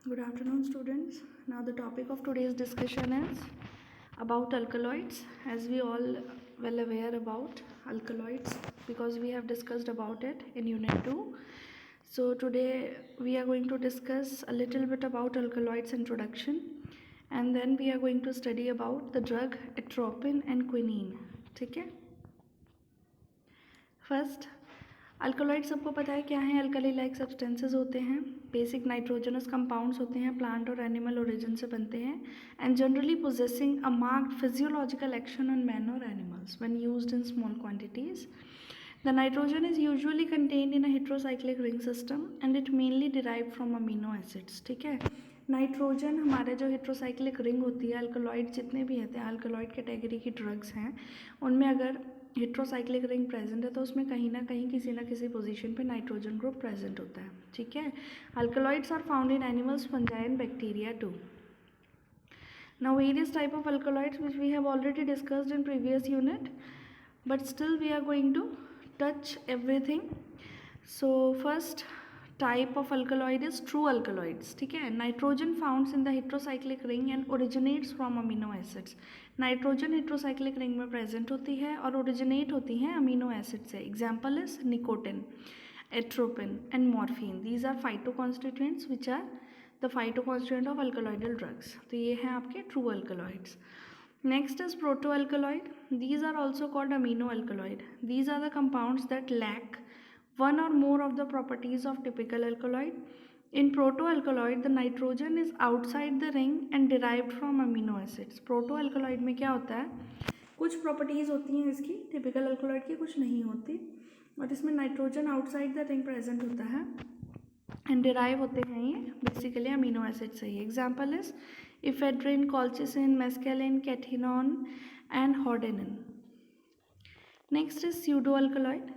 Good afternoon, students. Now, the topic of today's discussion is about alkaloids. As we all well aware about alkaloids, because we have discussed about it in Unit 2. So, today we are going to discuss a little bit about alkaloids introduction, and then we are going to study about the drug atropine and quinine. ठीक है? First, alkaloid सबको पता है क्या है. Alkali like substances होते हैं, basic nitrogenous compounds होते हैं, प्लांट और एनिमल ओरिजिन से बनते हैं, and generally possessing a marked physiological action on man और animals when used in small quantities. The nitrogen is usually contained in a heterocyclic ring system and it mainly derived from amino acids. ठीक है, nitrogen हमारे जो heterocyclic ring होती है, alkaloid जितने भी होते हैं, अल्कलॉइड कैटेगरी की ड्रग्स हैं, उनमें अगर हेट्रोसाइक्लिक रिंग प्रेजेंट है तो उसमें कहीं ना कहीं किसी ना किसी पोजीशन पे नाइट्रोजन ग्रुप प्रेजेंट होता है. ठीक है, alkaloids are found in animals, fungi and bacteria too. Now, various type of alkaloids which we have already discussed in previous unit, but still we are going to touch everything. So first type of alkaloid is true alkaloids. ठीक है, nitrogen founds in the heterocyclic ring and originates from amino acids. Nitrogen heterocyclic ring में present होती है और originate होती हैं amino acid से. Example is nicotine, atropine and morphine. These are phytoconstituents which are the phytoconstituent of alkaloidal drugs. तो ये हैं आपके true alkaloids. Next is protoalkaloid. These are also called amino alkaloid. These are the compounds that lack one or more of the properties of typical alkaloid. In protoalkaloid, the nitrogen is outside the ring and derived from amino acids. Protoalkaloid में क्या होता है, कुछ properties होती हैं इसकी typical alkaloid की, कुछ नहीं होती, और इसमें nitrogen outside the ring present होता है एंड डिराइव होते हैं ये बेसिकली अमीनो एसिड से ही. Example is ephedrine, colchicine, mescaline, cathinone and hordenine. Next is pseudo alkaloid.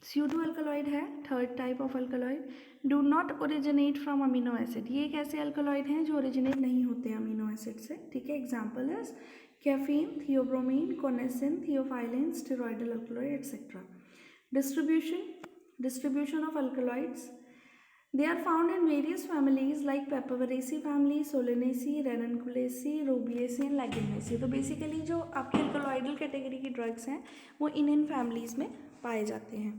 Pseudo alkaloid है third type of alkaloid. Do not originate from amino acid. ये एक ऐसे अल्कलॉइड हैं जो ओरिजिनेट नहीं होते हैं अमीनो एसिड से. ठीक है, example is caffeine, theobromine, conessine, theophylline, steroidal alkaloid etcetera. Distribution of alkaloids. They are found in various families like Papaver family, Solanaceae, Ranunculaceae, Rubiaceae and Lagunaceae. तो बेसिकली जो आपके अल्कलॉइडल कैटेगरी की ड्रग्स हैं वो इन families में पाए जाते हैं.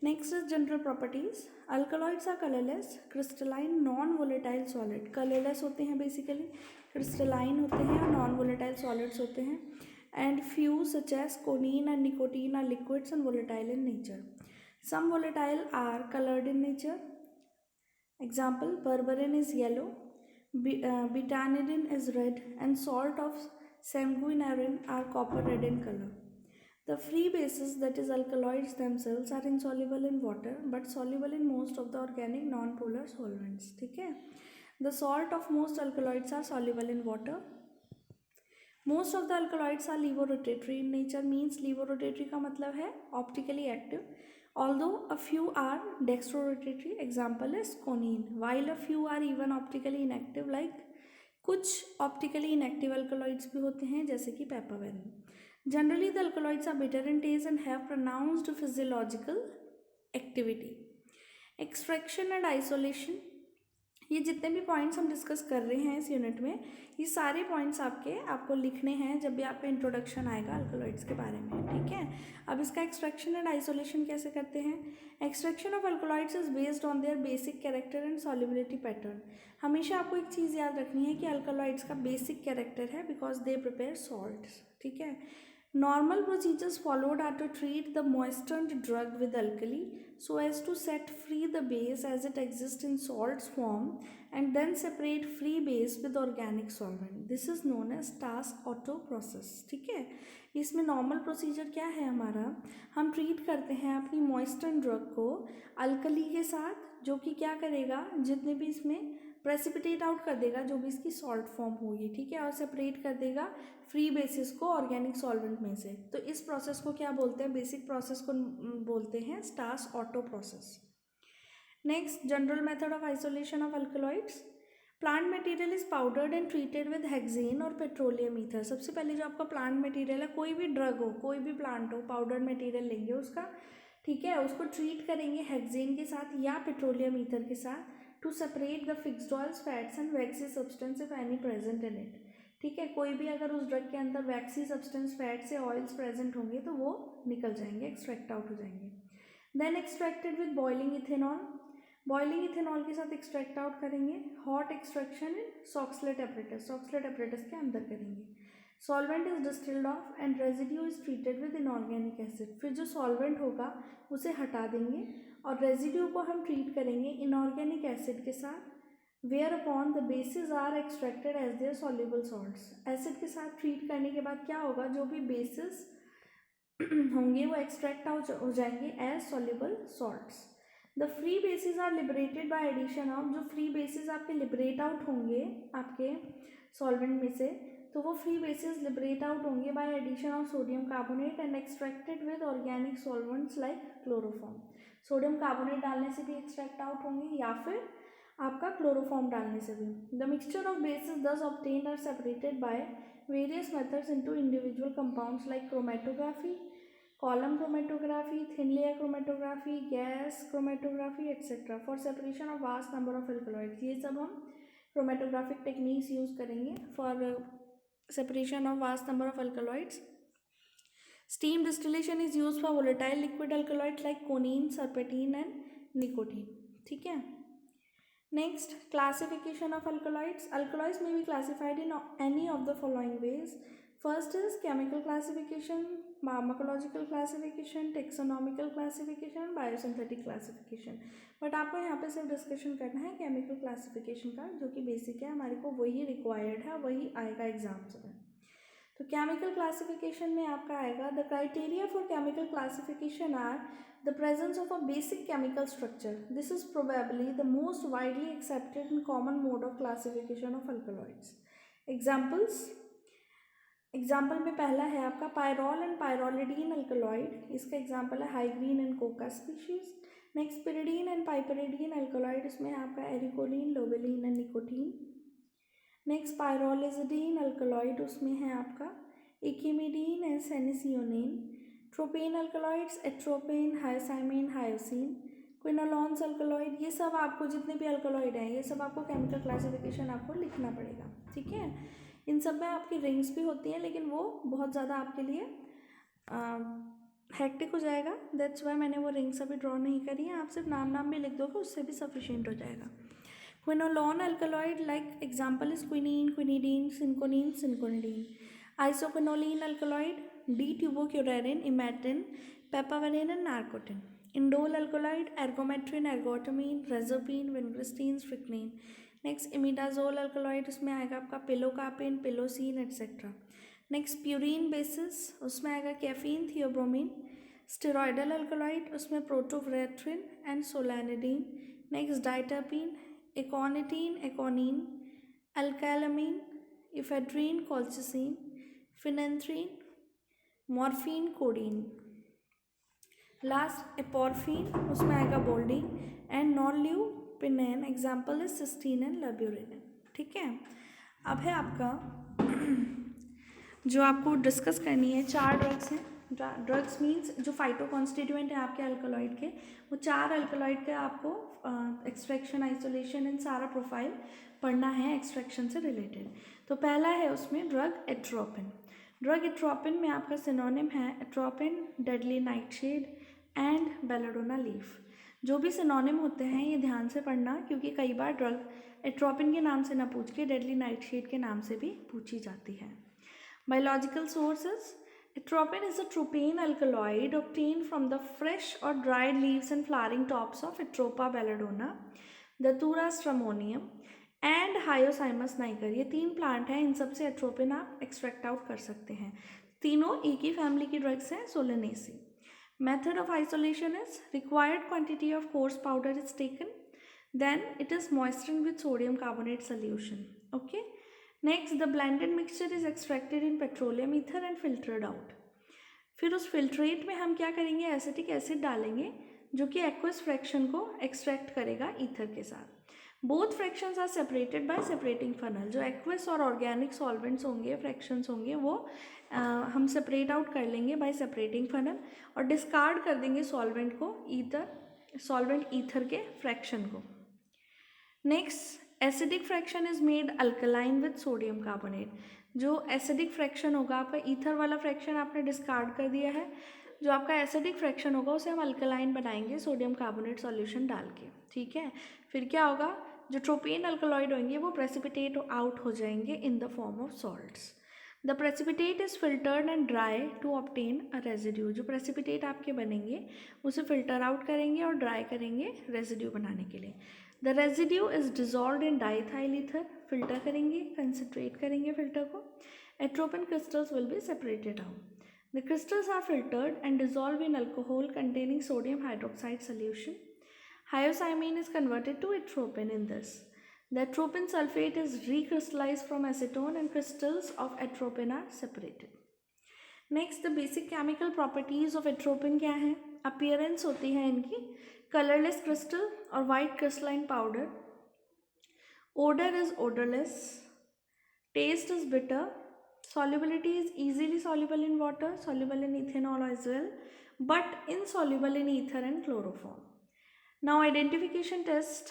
Next is general properties. Alkaloids are colourless, crystalline, non volatile solid. Colourless होते हैं बेसिकली, क्रिस्टलाइन होते हैं और नॉन वोलेटाइल सॉलिड्स होते हैं. And few such as conine and nicotine are liquids and volatile in nature. Some volatile are colored in nature. Example, berberine is yellow, betanidine is red, and salt of sanguinarine are copper red in color. The free bases, that is alkaloids themselves, are insoluble in water but soluble in most of the organic non-polar solvents. ठीक है, the salt of most alkaloids are soluble in water. Most of the alkaloids are levorotatory in nature. Means levorotatory का मतलब है optically active, although a few are dextrorotatory. Example is conine. While a few are even optically inactive, like कुछ optically inactive alkaloids भी होते हैं जैसे कि papaver. Generally the alkaloids are bitter in taste and have pronounced physiological activity. Extraction and isolation. ये जितने भी points हम डिस्कस कर रहे हैं इस यूनिट में, ये सारे पॉइंट्स आपको लिखने हैं जब भी आपका इंट्रोडक्शन आएगा अल्कलॉइड्स के बारे में. ठीक है, अब इसका एक्सट्रैक्शन एंड आइसोलेशन कैसे करते हैं. Extraction of alkaloids is based on their basic character and solubility pattern. हमेशा आपको एक चीज़ याद रखनी है कि अल्कलॉइड्स का बेसिक कैरेक्टर है बिकॉज दे प्रिपेयर सॉल्ट्स. ठीक है, normal procedures followed are to treat the moistened drug with alkali so as to set free the base as it exists in salts form and then separate free base with organic solvent. This is known as Tass-Otto process. ठीक है, इसमें normal procedure क्या है हमारा, हम treat करते हैं अपनी मॉइस्टन ड्रग को अल्कली के साथ, जो कि क्या करेगा, जितने भी इसमें प्रेसिपिटेट आउट कर देगा जो भी इसकी सॉल्ट फॉर्म होगी. ठीक है, और सेपरेट कर देगा फ्री बेसिस को ऑर्गेनिक सॉल्वेंट में से. तो इस प्रोसेस को क्या बोलते हैं, बेसिक प्रोसेस को बोलते हैं Tass-Otto process. Next, general method of isolation of alkaloids. Plant material is powdered and treated with hexane और पेट्रोलियम ईथर. सबसे पहले जो आपका प्लांट मटेरियल है, कोई भी ड्रग हो, कोई भी प्लांट हो, पाउडर्ड मटेरियल लेंगे उसका. ठीक है, उसको ट्रीट करेंगे हेक्सेन के साथ या पेट्रोलियम ईथर के साथ to separate the fixed oils, fats and waxy substance if any present in it. ठीक है, कोई भी अगर उस ड्रग के अंदर वैक्सी सब्सटेंस, फैट्स या ऑयल्स प्रेजेंट होंगे तो वो निकल जाएंगे, एक्सट्रैक्ट आउट हो जाएंगे। Then extracted with boiling ethanol, boiling ethanol के साथ एक्सट्रैक्ट आउट करेंगे। Hot extraction in Soxhlet apparatus, Soxhlet apparatus के अंदर करेंगे। Solvent is distilled off and residue is treated with inorganic acid, फिर जो सॉल्वेंट होगा उसे हटा देंगे और रेजिड्यू को हम ट्रीट करेंगे इनऑर्गेनिक एसिड के साथ, where upon the bases are extracted as their soluble salts. Acid के साथ ट्रीट करने के बाद क्या होगा, जो भी बेसिस होंगे वो एक्सट्रैक्ट आउट हो जाएंगे as soluble salts. The free bases are liberated by addition of, जो फ्री बेसिस आपके लिबरेट आउट होंगे आपके सॉल्वेंट में से, तो वो फ्री बेसिस लिबरेट आउट होंगे by addition of sodium carbonate and extracted with organic solvents like chloroform. Sodium carbonate डालने से भी एक्सट्रैक्ट आउट होंगे या फिर आपका क्लोरोफॉर्म डालने से भी। The mixture of bases thus obtained are separated by various methods into individual compounds like chromatography, column chromatography, thin layer chromatography, gas chromatography etc. for separation of vast number of alkaloids। ये सब हम chromatographic techniques use करेंगे for separation of vast number of alkaloids। Steam distillation is used for volatile liquid alkaloids like conine, serpentine and nicotine। ठीक है, next classification of alkaloids। Alkaloids may be classified in any of the following ways। First is chemical classification, pharmacological classification, taxonomical classification, biosynthetic classification। But आपको यहाँ पे सिर्फ discussion करना है chemical classification का, जो कि बेसिक है, हमारे को वही रिक्वायर्ड है, वही आएगा एग्जाम्स में। तो केमिकल क्लासिफिकेशन में आपका आएगा the criteria for chemical classification are the presence of a basic chemical structure, this is probably the most widely accepted and common mode of classification of alkaloids. Examples, example में पहला है आपका pyrrole and pyrrolidine alkaloid, इसका example है hygrine and coca species. Next pyridine and piperidine alkaloid, इसमें आपका arecoline, lobeline and nicotine. Next pyrrolizidine alkaloid, उसमें है आपका echimidine and senecionine. Tropane alkaloids एट्रोपेन, हायोसाइमिन, hyoscine. क्विनोलॉन्स alkaloid, ये सब आपको जितने भी अल्कलॉइड हैं ये सब आपको केमिकल क्लासिफिकेशन आपको लिखना पड़ेगा। ठीक है, इन सब में आपकी रिंग्स भी होती हैं लेकिन वो बहुत ज़्यादा आपके लिए हेक्टिक हो जाएगा, दैट्स वाई मैंने वो रिंग्स अभी ड्रॉ नहीं करी है। आप सिर्फ नाम भी लिख दोगे उससे भी सफिशिएंट हो जाएगा। Quinolone alkaloid like example is quinine, quinidine, cinchonine, cinchonidine. Isoquinoline alkaloid D tubocurarine, emetine, papaverine and narcotine. Indole alkaloid ergometrine, ergotamine, reserpine, vincristine, strychnine. Next imidazole alkaloid, उसमें आएगा आपका pilocarpine, pilosine etcetera. Next purine bases, उसमें आएगा caffeine, theobromine. Steroidal alkaloid, उसमें protoveratrine and solanidine. Next diterpene, aconitine, aconine, alkalamine, ephedrine, colchicine, phenanthrene, morphine, codeine. Last aporphine, उसमें आएगा boldine and nonlupinine, example is cysteine and लब्यूरिन। ठीक है, अब है आपका जो आपको डिस्कस करनी है, 4 ड्रग्स हैं। ड्रग्स मीन्स जो फाइटो कॉन्स्टिट्यूएंट है आपके अल्कलॉइड के, वो 4 अल्कलॉइड के आपको एक्सट्रैक्शन, आइसोलेशन एंड सारा प्रोफाइल पढ़ना है एक्सट्रैक्शन से रिलेटेड। तो पहला है उसमें ड्रग एट्रोपिन। ड्रग एट्रोपिन में आपका सिनोनिम है atropine, deadly nightshade and belladonna leaf. जो भी सिनोनिम होते हैं ये ध्यान से पढ़ना, क्योंकि कई बार ड्रग एट्रोपिन के नाम से ना पूछ के डेडली नाइटशेड के नाम से भी पूछी जाती है। Biological sources, atropine is a tropane alkaloid obtained from the fresh or dried leaves and flowering tops of Atropa belladonna, Datura stramonium and Hyoscyamus niger। ये 3 प्लांट हैं, इन सब से एट्रोपिन आप एक्सट्रैक्ट आउट कर सकते हैं। तीनों एक ही फैमिली की ड्रग्स हैं, Solanaceae. Method of isolation is required quantity of coarse powder is taken, then it is moistured with sodium carbonate solution. Okay, next the blended mixture is extracted in petroleum ether and filtered out. फिर उस filtrate में हम क्या करेंगे, acetic acid डालेंगे जो कि aqueous fraction को एक्सट्रैक्ट करेगा ईथर के साथ। Both fractions are separated by separating funnel. जो एक्वस और ऑर्गेनिक सॉल्वेंट्स होंगे, फ्रैक्शंस होंगे, वो हम सेपरेट आउट कर लेंगे बाय सेपरेटिंग फनल और डिस्कार्ड कर देंगे सॉल्वेंट को, सॉल्वेंट ईथर के फ्रैक्शन को। Next acidic fraction is made alkaline with sodium carbonate. जो एसिडिक फ्रैक्शन होगा, आपका ईथर वाला फ्रैक्शन आपने डिस्कार्ड कर दिया है, जो आपका एसिडिक फ्रैक्शन होगा उसे हम अल्कलाइन बनाएंगे सोडियम कार्बोनेट सॉल्यूशन डाल के। ठीक है, फिर क्या होगा, जो ट्रोपेन अल्कलॉइड होंगे वो प्रेसिपिटेट आउट हो जाएंगे in the form of salts. The precipitate is filtered and dry to obtain a residue. जो प्रेसिपिटेट आपके बनेंगे उसे फिल्टर आउट करेंगे और ड्राई करेंगे रेजिड्यू बनाने के लिए। The residue is dissolved in diethyl ether. Filter करेंगे, कंसनट्रेट करेंगे फिल्टर को। Atropine crystals will be separated out. The crystals are filtered and dissolved in alcohol containing sodium hydroxide solution. Hyoscyamine is converted to atropine in this. The atropine sulfate is recrystallized from acetone and crystals of atropine are separated. Next, the basic chemical properties of atropine क्या है? Appearance होती है इनकी colorless crystal और white crystalline powder. Odor is odorless. Taste is bitter. Solubility is easily soluble in water, soluble in ethanol as well, but insoluble in ether and chloroform. Now identification test,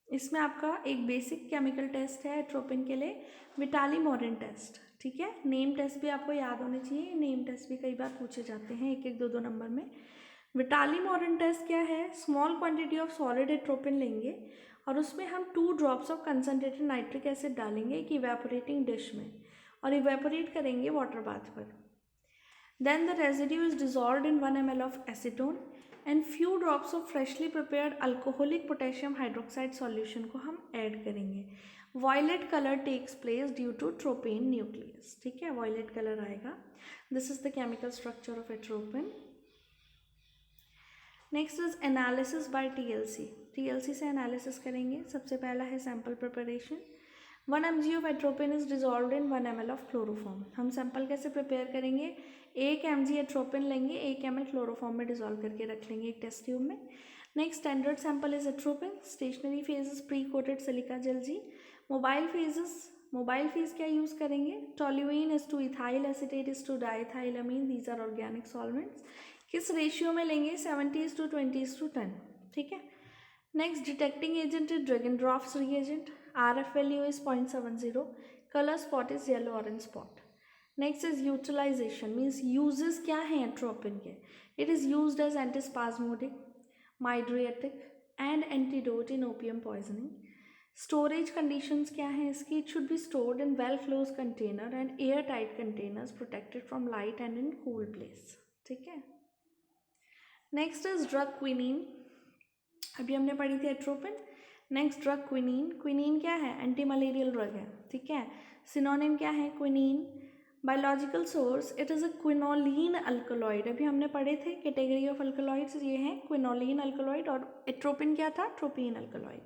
इसमें आपका एक basic chemical test है atropine के लिए, Vitaly मोरिन test. ठीक है, name test भी आपको याद होने चाहिए, नेम टेस्ट भी कई बार पूछे जाते हैं 1-1, 2-2 नंबर में। विटाली मोरिन टेस्ट क्या है, small quantity of solid atropine लेंगे और उसमें हम 2 drops of concentrated nitric acid डालेंगे एक इवेपोरेटिंग डिश में और इवेपोरेट करेंगे वाटर बाथ पर। Then the residue is dissolved in 1 ml of acetone and few drops of freshly prepared alcoholic potassium hydroxide solution को हम ऐड करेंगे। Violet colour takes place due to tropane nucleus. ठीक है, violet colour आएगा। This is the chemical structure of atropine. Next is analysis bye TLC. TLC से analysis करेंगे। सबसे पहला है sample preparation. 1 mg of atropine is dissolved in 1 ml of chloroform. हम sample कैसे प्रिपेयर करेंगे, 1 mg एट्रोपिन लेंगे, 1 ml क्लोरोफॉर्म में डिजॉल्व करके रख लेंगे एक टेस्ट ट्यूब में। Next standard sample is atropine. Stationary phase is pre coated silica gel G. Mobile phase क्या यूज़ करेंगे, toluene is to ethyl acetate is to diethylamine, these are organic solvents. किस ratio में लेंगे, 70:20:10। ठीक है। Next detecting agent is Dragendorff's reagent. RF value is 0.70. Color spot is yellow orange spot. Next is utilization, means uses क्या हैं atropine के. It is used as antispasmodic, mydriatic and antidote in opium poisoning. Storage conditions क्या हैं इसकी, it should be stored in well closed container and airtight containers protected from light and in cool place. ठीक है. Next is drug quinine. अभी हमने पढ़ी थी atropine. Next drug quinine. Quinine क्या है, एंटी मलेरियल ड्रग है। ठीक है, सिनोनिम क्या है quinine. Biological source, it is a quinoline alkaloid. अभी हमने पढ़े थे कैटेगरी ऑफ अल्कलॉइड्स, ये हैं क्विनोलीन अल्कलॉइड और एट्रोपिन क्या था, tropine alkaloid.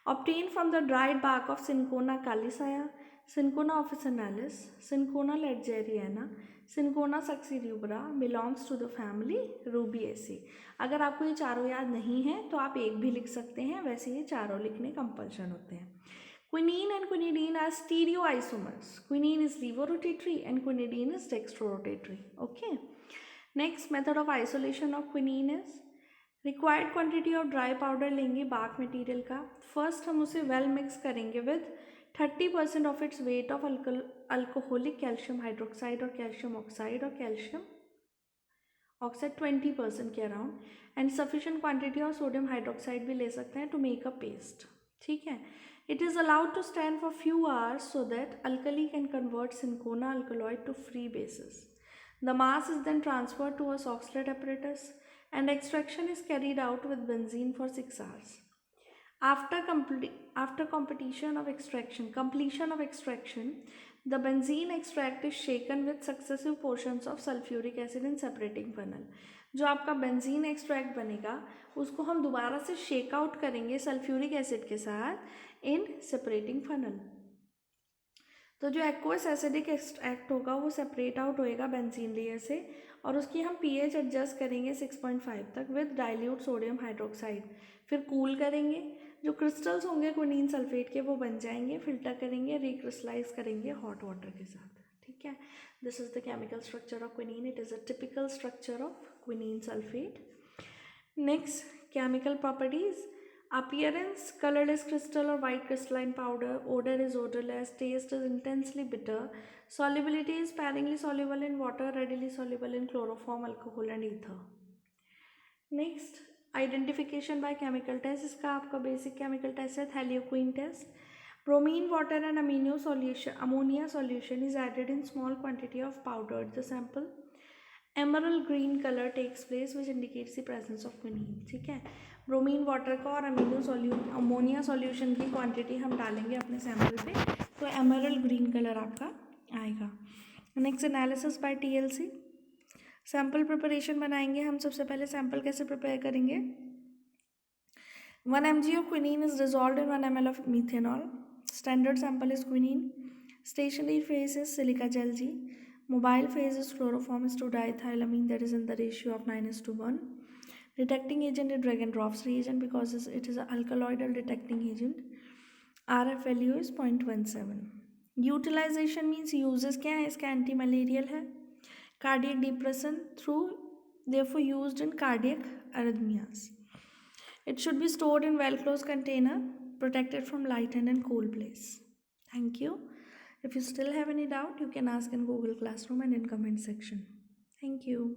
Obtain from the dried bark of cinchona calisaya, cinchona officinalis, cinchona ledgeriana, cinchona succirubra, belongs to the family Rubiaceae. अगर आपको ये चारों याद नहीं है तो आप एक भी लिख सकते हैं, वैसे ये चारों लिखने कंपल्शन होते हैं। Quinine and quinidine are stereo isomers. Quinine is levorotatory and quinidine is dextrorotatory. Okay. Next method of isolation of quinine is required quantity of dry powder लेंगे बार्क मटेरियल का। फर्स्ट हम उसे वेल मिक्स करेंगे with 30% of its weight of alcoholic calcium hydroxide और calcium oxide और calcium oxide 20% के around and sufficient quantity of sodium hydroxide भी ले सकते हैं टू मेक अ पेस्ट। ठीक है। It is allowed to stand for few hours so that alkali can convert cinchona alkaloid to free bases. The mass is then transferred to a Soxhlet apparatus and extraction is carried out with benzene for 6 hours. After completion of extraction, the benzene extract is shaken with successive portions of sulfuric acid in separating funnel. जो आपका benzene extract बनेगा उसको हम दोबारा से shake out करेंगे sulphuric acid के साथ इन सेपरेटिंग फनल। तो जो एक्वस एसिडिक एक्सट्रैक्ट होगा वो सेपरेट आउट होएगा बेंजीन लेयर से और उसकी हम pH एडजस्ट करेंगे 6.5 तक विद डाइल्यूट सोडियम हाइड्रोक्साइड। फिर कूल करेंगे, जो क्रिस्टल्स होंगे क्विनीन सल्फेट के वो बन जाएंगे, फिल्टर करेंगे, रिक्रिस्टलाइज करेंगे हॉट वाटर के साथ, ठीक है। This is the chemical structure of quinine, it is a typical structure of quinine sulphate. Next, chemical properties. Appearance, colorless crystal or white crystalline powder. Odor is odorless. Taste is intensely bitter. Solubility is sparingly soluble in water, readily soluble in chloroform, alcohol and ether. Next, identification by chemical test. इसका आपका basic chemical test है Thalioquine test. Bromine water and ammonia solution is added in small quantity of powdered the sample. Emerald green color takes place which indicates the presence of quinine, ठीक है। Bromine water का और ammonia solution की quantity हम डालेंगे अपने sample पे तो एमरल्ड ग्रीन कलर आपका आएगा। Next, analysis bye TLC. Sample preparation बनाएंगे हम। सबसे पहले सैम्पल कैसे प्रिपेयर करेंगे? 1 mg of quinine is dissolved in 1 ml of methanol. Standard sample is quinine. Stationary phase is silica gel G. Mobile phase is chloroform is to diethylamine, that is in the ratio of 9:1. Detecting agent is Dragon-Roff's reagent because it is an alkaloidal detecting agent. RF value is 0.17. Utilization means uses क्या है इसका? anti-malarial है, cardiac depression through, therefore used in cardiac arrhythmias. It should be stored in well-closed container, protected from light and in cool place. Thank you. If you still have any doubt, you can ask in Google Classroom and in comment section. Thank you.